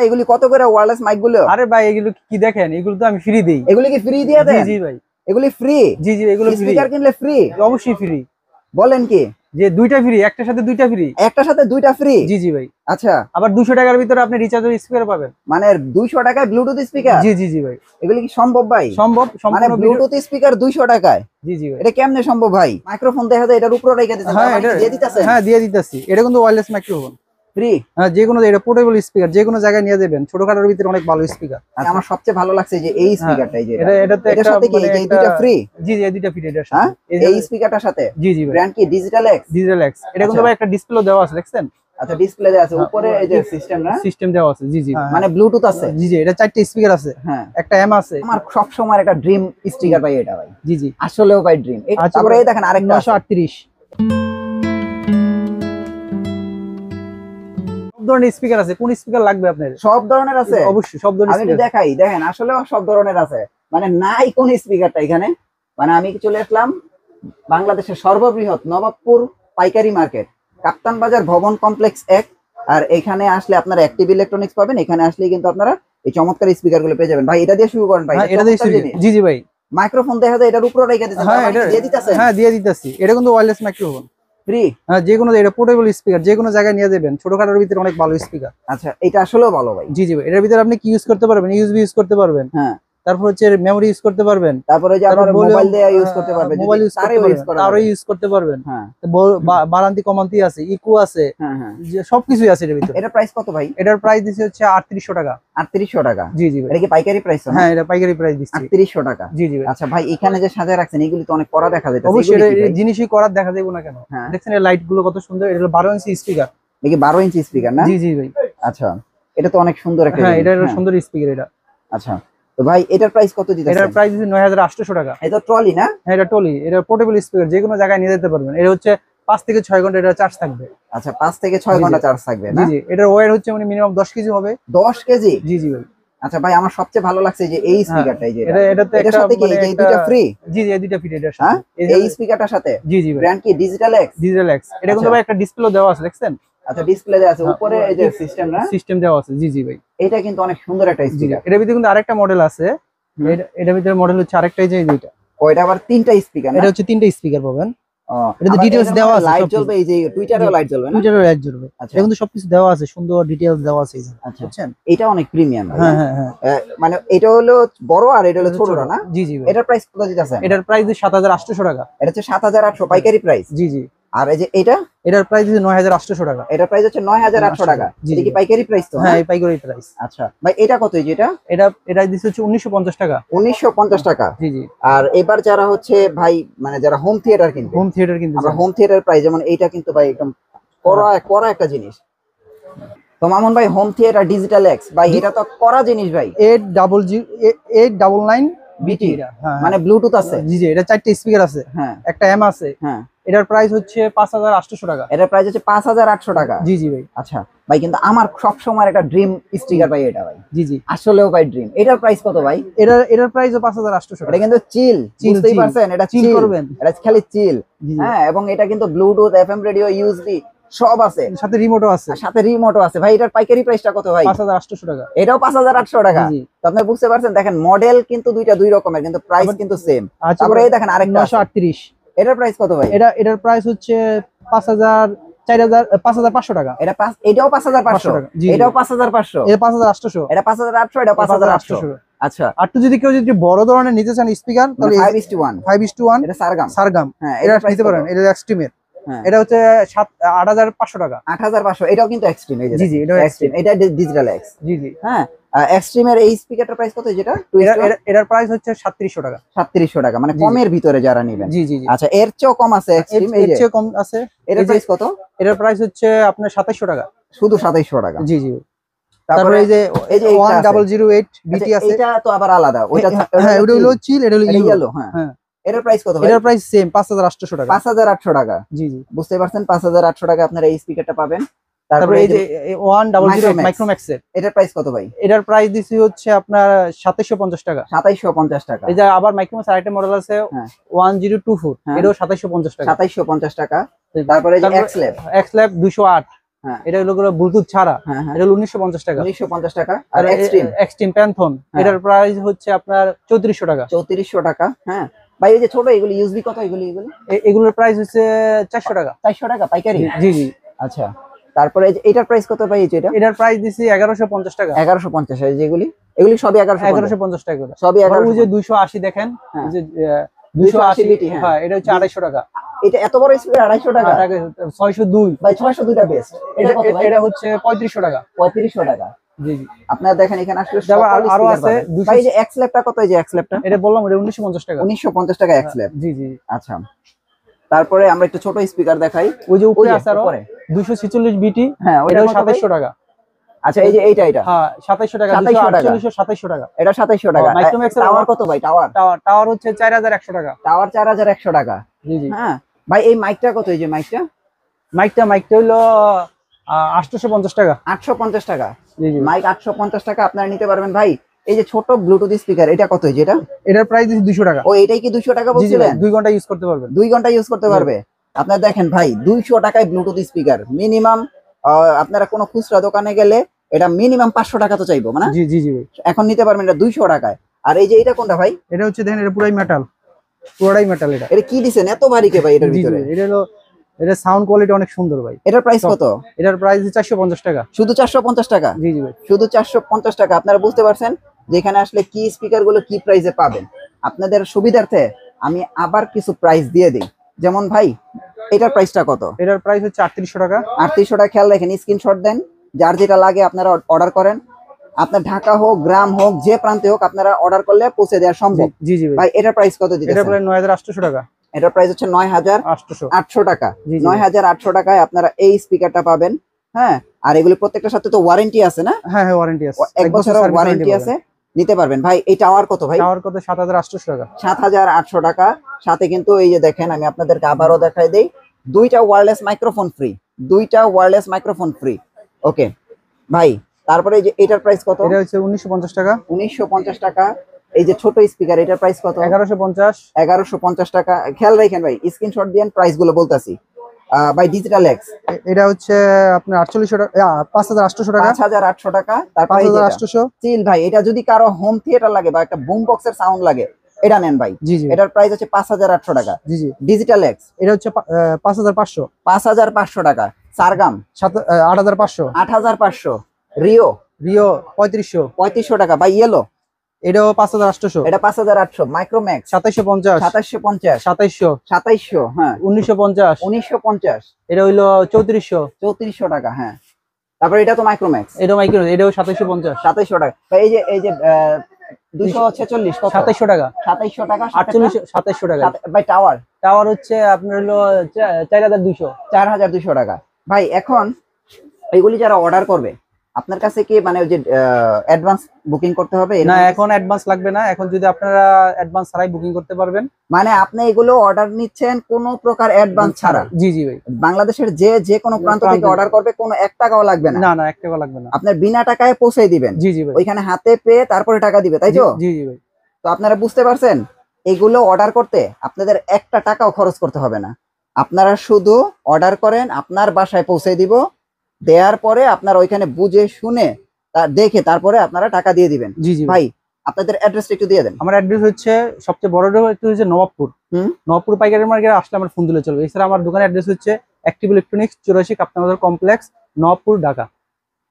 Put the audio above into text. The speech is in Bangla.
এগুলি কত করে ওয়্যারলেস মাইক গুলো? আরে ভাই এগুলো কি দেখেন, এগুলো তো আমি ফ্রি দেই। এগুলি কি ফ্রি দিয়ে দেন? জি জি ভাই, এগুলি ফ্রি? জি জি এগুলো ফ্রি। স্পিকার কিনলে ফ্রি? অবশ্যই ফ্রি। বলেন কি যে দুইটা ফ্রি, একটার সাথে দুইটা ফ্রি। একটার সাথে দুইটা ফ্রি? জি জি ভাই। আচ্ছা, আবার 200 টাকার ভিতরে আপনি রিচার্জের স্পিকার পাবেন। মানে 200 টাকায় ব্লুটুথ স্পিকার? জি জি জি ভাই। এগুলি কি সম্ভব ভাই? সম্ভব, মানে সম্পূর্ণ ব্লুটুথ স্পিকার 200 টাকায়? জি জি ভাই। এটা কেমনে সম্ভব ভাই? মাইক্রোফোন দেখা যায় এটার উপরে রেখে দিতেছেন, হ্যাঁ এটা দিয়ে দিতেছেন? হ্যাঁ দিয়ে দিতেছি। এটা কিন্তু ওয়্যারলেস মাইক্রোফোন ফ্রি? হ্যাঁ, যে কোনো, এটা পোর্টেবল স্পিকার, যে কোনো জায়গায় নিয়ে যাবেন, ছোটখাটোর ভিতরে অনেক ভালো স্পিকার। আমার সবচেয়ে ভালো লাগছে যে এই স্পিকারটাই, যে এটাতে এটার একটা সাথে কি এই দুইটা ফ্রি? জি জি এই দুইটা ফ্রি এটার হ্যাঁ, সাথে। এই স্পিকারটার সাথে? জি জি ভাই। ব্র্যান্ড কি ডিজিটাল এক্স? Digital x. এটা কিন্তু ভাই একটা ডিসপ্লে দেওয়া আছে, দেখছেন? আচ্ছা, ডিসপ্লে দেওয়া আছে উপরে, এই যে সিস্টেম না, সিস্টেম দেওয়া আছে। জি জি, মানে ব্লুটুথ আছে? জি জি, এটা 4টা স্পিকার আছে, হ্যাঁ, একটা এম আছে। আমার সব সময় একটা ড্রিম স্পিকার ভাই এটা ভাই। জি জি, আসলেও ভাই ড্রিম। তারপরে এই দেখেন আরেকটা 938। সব ধরনের স্পিকার আছে, কোন স্পিকার লাগবে আপনার? সব ধরনের আছে? অবশ্যই সব ধরনের আমি দেখাই, দেখেন আসলেও সব ধরনের আছে, মানে নাই কোন স্পিকারটা এখানে। মানে আমি চলে আসলাম বাংলাদেশের সর্ববৃহৎ নবাবপুর পাইকারি মার্কেট, কাপ্তান বাজার ভবন কমপ্লেক্স 1। আর এখানে আসলে আপনারা অ্যাক্টিভ ইলেকট্রনিক্স পাবেন। এখানে আসলে কিন্তু আপনারা এই চমৎকার স্পিকার গুলো পেয়ে যাবেন। ভাই এটা দিয়ে শুরু করেন ভাই। এটা দিয়ে শুরু। জি জি ভাই। মাইক্রোফোন দেখা যায় এটার উপরে রেখে দিতেছেন? হ্যাঁ, এটা দিয়ে দিতেছেন? হ্যাঁ দিয়ে দিতেছি। এটা কিন্তু ওয়্যারলেস মাইক্রোফোন ফ্রি? হ্যাঁ, যে কোনো, এটা পোর্টেবল স্পিকার, যে কোনো জায়গায় নিয়ে যাবেন, ছোটখাটোর ভিতরে অনেক ভালো স্পিকার। আচ্ছা, এটা আসলেও ভালো ভাই। জি জি ভাই। এটার ভিতরে আপনি কি ইউজ করতে পারবেন? ইউএসবি ইউজ করতে পারবেন। হ্যাঁ, তারপর হচ্ছে মেমরি ইউজ করতে পারবেন। তারপরে যে আপনারা মোবাইল দিয়ে ইউজ করতে পারবেন, মোবাইল ইউজ করতে পারবেন, আরো ইউজ করতে পারবেন। হ্যাঁ, বারান্তি কমান্তি আছে, ইকো আছে, হ্যাঁ হ্যাঁ, সবকিছুই আছে এর ভিতরে। এটা প্রাইস কত ভাই? এটার প্রাইস দিচ্ছে হচ্ছে 3800 টাকা। 3800 টাকা? জি জি ভাই। এটা কি পাইকারি প্রাইস? হ্যাঁ, এটা পাইকারি প্রাইস দিচ্ছি 3800 টাকা। জি জি ভাই। আচ্ছা ভাই, এখানে যে সাজায় রাখছেন এগুলি তো অনেক কড়া দেখা যাচ্ছে। অবশ্যই এটা জিনিসই করার দেখা যাবে না কেন? হ্যাঁ, দেখছেন এই লাইট গুলো কত সুন্দর। এটা 12 ইঞ্চি স্পিকার। দেখি 12 ইঞ্চি স্পিকার না? জি জি ভাই। আচ্ছা, এটা তো অনেক সুন্দর একটা। হ্যাঁ, এটা সুন্দর স্পিকার এটা। আচ্ছা, তো ভাই এটার প্রাইস কত দিতেছেন? এটার প্রাইস দিচ্ছি 9800 টাকা। এটা ট্রলি না? হ্যাঁ, এটা টলি। এটা পোর্টেবল স্পিকার, যে কোনো জায়গায় নিয়ে যেতে পারবেন। এটা হচ্ছে 5 থেকে 6 ঘন্টা এটা চার্জ থাকবে। আচ্ছা, 5 থেকে 6 ঘন্টা চার্জ থাকবে না? জি জি। এটার ওয়েট হচ্ছে মানে মিনিমাম 10 কেজি হবে। 10 কেজি? জি জি ভাই। আচ্ছা ভাই, আমার সবচেয়ে ভালো লাগছে যে এই স্পিকারটাই, যে এটাতে এটার সাথে কি এই দুইটা ফ্রি? জি জি এই দুইটা ফ্রি এটার হ্যাঁ, সাথে। এই স্পিকারটার সাথে? জি জি ভাই। ব্র্যান্ড কি ডিজিটাল এক্স? Digital x. এটা কিন্তু ভাই একটা ডিসপ্লে দেওয়া আছে, দেখছেন? আচ্ছা, ডিসপ্লে দেওয়া আছে উপরে, এই যে সিস্টেম না, সিস্টেম দেওয়া আছে। জি জি ভাই। এটা কিন্তু অনেক সুন্দর একটা স্পিকার। এটার ভিতরে কিন্তু আরেকটা মডেল আছে। এটার ভিতরে মডেল হচ্ছে আরেকটা, এই যে দুইটা। ওইটা আবার তিনটা স্পিকার না? এটা হচ্ছে 3টা স্পিকার পাবেন। এটা ডিটেইলস দেওয়া আছে, লাইট জ্বলবে, এই যে টুইটারেও লাইট জ্বলবে না? টুইটারেও লাইট জ্বলবে। আচ্ছা, এটা কিন্তু সবকিছু দেওয়া আছে, সুন্দর ডিটেইলস দেওয়া আছে। আচ্ছা, বুঝছেন? এটা অনেক প্রিমিয়াম। হ্যাঁ হ্যাঁ হ্যাঁ, মানে এটা হলো বড় আর এটা হলো ছোটটা না? জি জি ভাই। এটার প্রাইস কত দিতেছেন? এটার প্রাইস 7800 টাকা। এটা হচ্ছে 7800 পাইকারি প্রাইস? জি জি। আর এই যে এটা, এটার প্রাইস 9800 টাকা। এটার প্রাইস হচ্ছে 9800 টাকা। এটা কি পাইকারি প্রাইস তো? হ্যাঁ, এই পাইকারি প্রাইস। আচ্ছা ভাই, এটা কত? এই যে এটা দিচ্ছে হচ্ছে 1950 টাকা। 1950 টাকা? জি জি। আর এবার যারা হচ্ছে ভাই, মানে যারা হোম থিয়েটার কিনবে, হোম থিয়েটার কিন্তু আমরা হোম থিয়েটার প্রাইস, যেমন এইটা কিন্তু ভাই একদম কড়া একটা জিনিস। তো মামুন ভাই, হোম থিয়েটার ডিজিটাল এক্স ভাই, এটা তো কড়া জিনিস ভাই। 899 বিটি, মানে ব্লুটুথ আছে? জি জি। এটা 4টা স্পিকার আছে, হ্যাঁ, একটা এম আছে। হ্যাঁ, এটার প্রাইস হচ্ছে 5800 টাকা। এটার প্রাইস হচ্ছে 5800 টাকা? জি জি ভাই। আচ্ছা ভাই, কিন্তু আমার সব সময় একটা ড্রিম স্টিকার ভাই এটা ভাই। জি জি। আসলেও ভাই ড্রিম। এটার প্রাইস কত ভাই? এটার প্রাইসও 5800 টাকা। এটা কিন্তু চিল, বুঝতেই পারছেন? এটা চিল করবেন, এটা খালি চিল। হ্যাঁ, এবং এটা কিন্তু ব্লুটুথ, এফএম রেডিও, ইউএসবি সব আছে, সাথে রিমোটও আছে। সাথে রিমোটও আছে ভাই। এটার পাইকারি প্রাইসটা কত ভাই? 5800 টাকা। এটাও 5800 টাকা? তো আপনি বুঝতে পারছেন, দেখেন মডেল কিন্তু দুইটা দুই রকমের, কিন্তু প্রাইস কিন্তু সেম। তারপরে এই দেখেন আরেকটা 938। এটার প্রাইস কত ভাই? এটার প্রাইস হচ্ছে 5500 টাকা। এটাও 5500 টাকা? এটাও 5500? এটা 5800। এটা 5800, এটা 5800। আচ্ছা, আর যদি কেউ বড় ধরনের নিতে চান স্পিকার, তাহলে 5:1 এটা সারগাম। হ্যাঁ, এটা নিতে পারেন। এটা এক্সট্রিমের। এটা হচ্ছে 8500 টাকা। 8500? এটাও কিন্তু এক্সট্রিম। এই যে জি জি, এটা এক্সট্রিম, এটা ডিজিটাল এক্স। জি জি। হ্যাঁ, এক্সট্রিমের এই স্পিকারটার প্রাইস কত? যেটা এটার প্রাইস হচ্ছে 3700 টাকা। 3700 টাকা, মানে কমের ভিতরে যারা নেবেন। জি জি জি। আচ্ছা, এর চেয়েও কম আছে এক্সট্রিম? এর চেয়ে কম আছে। এটার প্রাইস কত? এটার প্রাইস হচ্ছে আপনার 2700 টাকা। শুধু 2700 টাকা? জি জি। তারপরে এই যে 1008 বিটি আছে। এটা তো আবার আলাদা। ওইটা হ্যাঁ, ওটা হলো চিল, এটা হলো ইয়েলো। হ্যাঁ, এটার প্রাইস কত ভাই? এটার প্রাইস সেম 5800 টাকা। 5800 টাকা? জি জি। বুঝতে পারছেন, 5800 টাকা আপনারা এই স্পিকারটা পাবেন। তারপরে এই যে 1008 মাইক্রোম্যাক্স এর, এটার প্রাইস কত ভাই? এটার প্রাইস দিছি হচ্ছে আপনার 2750 টাকা। 2750 টাকা? এই যে আবার মাইক্রোম্যাক্স আরেকটা মডেল আছে 1024, এটাও 2750 টাকা। 2750 টাকা। তারপরে এই যে এক্সল্যাব 208, হ্যাঁ এটা হলো ব্লুটুথ ছাড়া, হ্যাঁ হ্যাঁ এটা হলো 1950 টাকা। 1950 টাকা। আর এক্সট্রিম এক্সট্রিম প্যান্থন হ্যাঁ। এটার প্রাইস হচ্ছে আপনার 3400 টাকা। 3400 টাকা। হ্যাঁ ভাই এই যে ছোট এগুলি ইউএসবি কত এগুলি? এগুলোর প্রাইস হচ্ছে 400 টাকা। 400 টাকা পাইকারি? জি জি। আচ্ছা, তারপরে এই যে এটার প্রাইস কত ভাই? এই যে এটার প্রাইস দিছি 1150 টাকা। 1150। এই যেগুলি এগুলি সবই 1150 টাকা করে। সবই আর ওই 1150। যে 280 দেখেন, হ্যাঁ। এই যে 280 280 বিটি, হ্যাঁ। হ্যাঁ, এটা হচ্ছে 250 টাকা। এটা এত বড় স্পিকার 250 টাকা? 602 ভাই 602 টা বেস্ট। এটা কত ভাই? এটা হচ্ছে 3500 টাকা। 3500 টাকা। জি জি। আপনারা দেখেন এখানে আসলে তারপর সকল আরো speaker আছে পাবেন। 200 ভাই এই যে এক্স ল্যাবটা কত? এই যে এক্স ল্যাবটা এটা বললাম এটা 1950 টাকা। 1950 টাকা এক্স ল্যাব। জি জি। আচ্ছা, তারপরে আমরা একটু ছোট স্পিকার দেখাই। ওই যে উপরে ওই যে আছে আরো উপরে। 246 বিটি, হ্যাঁ এটা ওইটা কত ভাই? 2700 টাকা। আচ্ছা এই যে এইটা হ্যাঁ 2700 টাকা। 2700 টাকা। 2700 টাকা। এটা 2700 টাকা। Micromax এর টাওয়ার কত ভাই? টাওয়ার টাওয়ার হচ্ছে 4100 টাকা। টাওয়ার 4100 টাকা। জি জি। হ্যাঁ ভাই এই মাইকটা কত? এই যে মাইকটা মাইকটা হলো 850 টাকা। 850 টাকা। জি জি। মাইক 850 টাকা আপনারা নিতে পারবেন। ভাই এই যে ছোট ব্লুটুথ স্পিকার এটা কত? এই যে এটা এটার প্রাইস দিছি 200 টাকা। ও এটাই কি 200 টাকা জি জি ভাই, বলছিলেন? 2 ঘন্টা ইউজ করতে পারবেন। 2 ঘন্টা ইউজ করতে পারবে। আপনারা দেখেন ভাই 200 টাকায় ব্লুটুথ স্পিকার মিনিমাম। আপনারা কোনো খুচরা দোকানে গেলে এটা মিনিমাম 500 টাকা তো চাইবো না? জি জি জি ভাই। এখন নিতে পারবেন এটা 200 টাকায়। আর এই যে এটা কোনটা ভাই? এটা হচ্ছে দেখেন, এটা পুরাই মেটাল, পুরাই মেটাল এটা। এটা কি দিছেন এত ভারী কে ভাই এটার জি জি ভিতরে? ভাই, এটা হলো, এটা সাউন্ড কোয়ালিটি অনেক সুন্দর ভাই। এটার প্রাইস কত? এটার প্রাইস 450 টাকা। শুধু 450 টাকা? জি জি ভাই। শুধু 450 টাকা। আপনারা বুঝতে পারছেন যেখানে আসলে কি স্পিকার গুলো কি প্রাইসে পাবেন। আপনাদের সুবিধার্থে আমি আবার কিছু প্রাইস দিয়ে দিই। যেমন ভাই এটার প্রাইসটা কত? এটার প্রাইস হচ্ছে 3800 টাকা। 3800 টাকা। খেয়াল রাখেন, স্ক্রিনশট দেন, যার যেটা লাগে আপনারা অর্ডার করেন। আপনার ঢাকা হোক, গ্রাম হোক, যে প্রান্তে হোক আপনারা অর্ডার করলে পৌঁছে দেওয়া সম্ভব। জি জি ভাই। ভাই এটার প্রাইস কত দিতেছেন? এটার প্রাইস 9800 টাকা। এটার প্রাইস হচ্ছে 800। 9800 টাকা। জি, জি। 9800 টাকায় আপনারা এই স্পিকারটা পাবেন। হ্যাঁ, আর এগুলি প্রত্যেকটার সাথে তো ওয়ারেন্টি আছে না? হ্যাঁ হ্যাঁ, ওয়ারেন্টি আছে। 1 বছরের সার্ভিস ওয়ারেন্টি আছে, নিতে পারবেন। ভাই এই টাওয়ার কত ভাই? টাওয়ার কত? 7800 টাকা। 7800 টাকা। সাথে কিন্তু এই যে দেখেন, আমি আপনাদেরকে আবারও দেখাই দেই, দুইটা ওয়্যারলেস মাইক্রোফোন ফ্রি। দুইটা ওয়্যারলেস মাইক্রোফোন ফ্রি। ওকে ভাই, তারপরে এই যে এটার প্রাইস কত? এটা হচ্ছে 1950 টাকা। 1950 টাকা। এই যে ছোট স্পিকার এটার প্রাইস কত? 1150। 1150 টাকা। খেয়াল রাখেন ভাই, স্ক্রিনশট দিয়েন, প্রাইস গুলো বলতাছি। ভাই ডিজিটাল এক্স এটা হচ্ছে আপনার 4800 টাকা, 5800 টাকা। 5800 টাকা। তারপরে 5800। চিল ভাই, এটা যদি কারো হোম থিয়েটার লাগে বা একটা বুম বক্সের সাউন্ড লাগে, এটা নেন ভাই। জি জি। এটার প্রাইস হচ্ছে 5800 টাকা। জি জি। ডিজিটাল এক্স এটা হচ্ছে 5500। 5500 টাকা। সারগাম 8500। 8500। Rio Rio 3500। 3500 টাকা। ভাই ইয়েলো এটাও 5800। এটা 5800। মাইক্রোম্যাক্স 2750। 2750। 2700। 2700। হ্যাঁ 1950। 1950। এটা হইলো 3400। 3400 টাকা। হ্যাঁ, তারপর এটা তো মাইক্রোম্যাক্স। এটা মাইক্রো, এটাও 2750। 2700 টাকা। ভাই এই যে 246 কত? 2700 টাকা। 2700 টাকা। 2700 টাকা। ভাই টাওয়ার টাওয়ার হচ্ছে আপনার হলো 4200। 4200 টাকা। ভাই এখন এগুলি যারা অর্ডার করবে আপনার কাছে কি মানে ওই যে অ্যাডভান্স বুকিং করতে হবে? না, এখন অ্যাডভান্স লাগবে না। এখন যদি আপনারা অ্যাডভান্স ছাড়াই বুকিং করতে পারবেন। মানে আপনি এগুলো অর্ডার নিচ্ছেন কোনো প্রকার অ্যাডভান্স ছাড়া? জি জি ভাই। বাংলাদেশের যে কোনো প্রান্ত থেকে অর্ডার করবে, কোনো 1 টাকাও লাগবে না? না না, 1 টাকা লাগবে না। আপনার বিনা টাকায় পৌঁছে দিবেন? জি জি ভাই। ওইখানে হাতে পেয়ে তারপরে টাকা দিবে, তাই তো? জি জি ভাই। তো আপনারা বুঝতে পারছেন, এগুলো অর্ডার করতে আপনাদের 1 টাকাও খরচ করতে হবে না। আপনারা শুধু অর্ডার করেন, আপনার বাসায় পৌঁছে দিব। দেওয়ার পরে আপনারা ওইখানে বুঝে শুনে দেখে তারপরে আপনারা টাকা দিয়ে দিবেন। জি জি ভাই আপনাদের অ্যাড্রেসটা একটু দিয়ে দেন। আমার অ্যাড্রেস হচ্ছে সবচেয়ে বড় একটু হচ্ছে নবাবপুর। নবাবপুর পাইকারি মার্কেটে আসলে আমার ফোন দিলে চলবে। এছাড়া আমার দোকানের অ্যাড্রেস হচ্ছে অ্যাক্টিভ ইলেকট্রনিক্স 84 কাপ্তান বাজার কমপ্লেক্স, নবাবপুর, ঢাকা।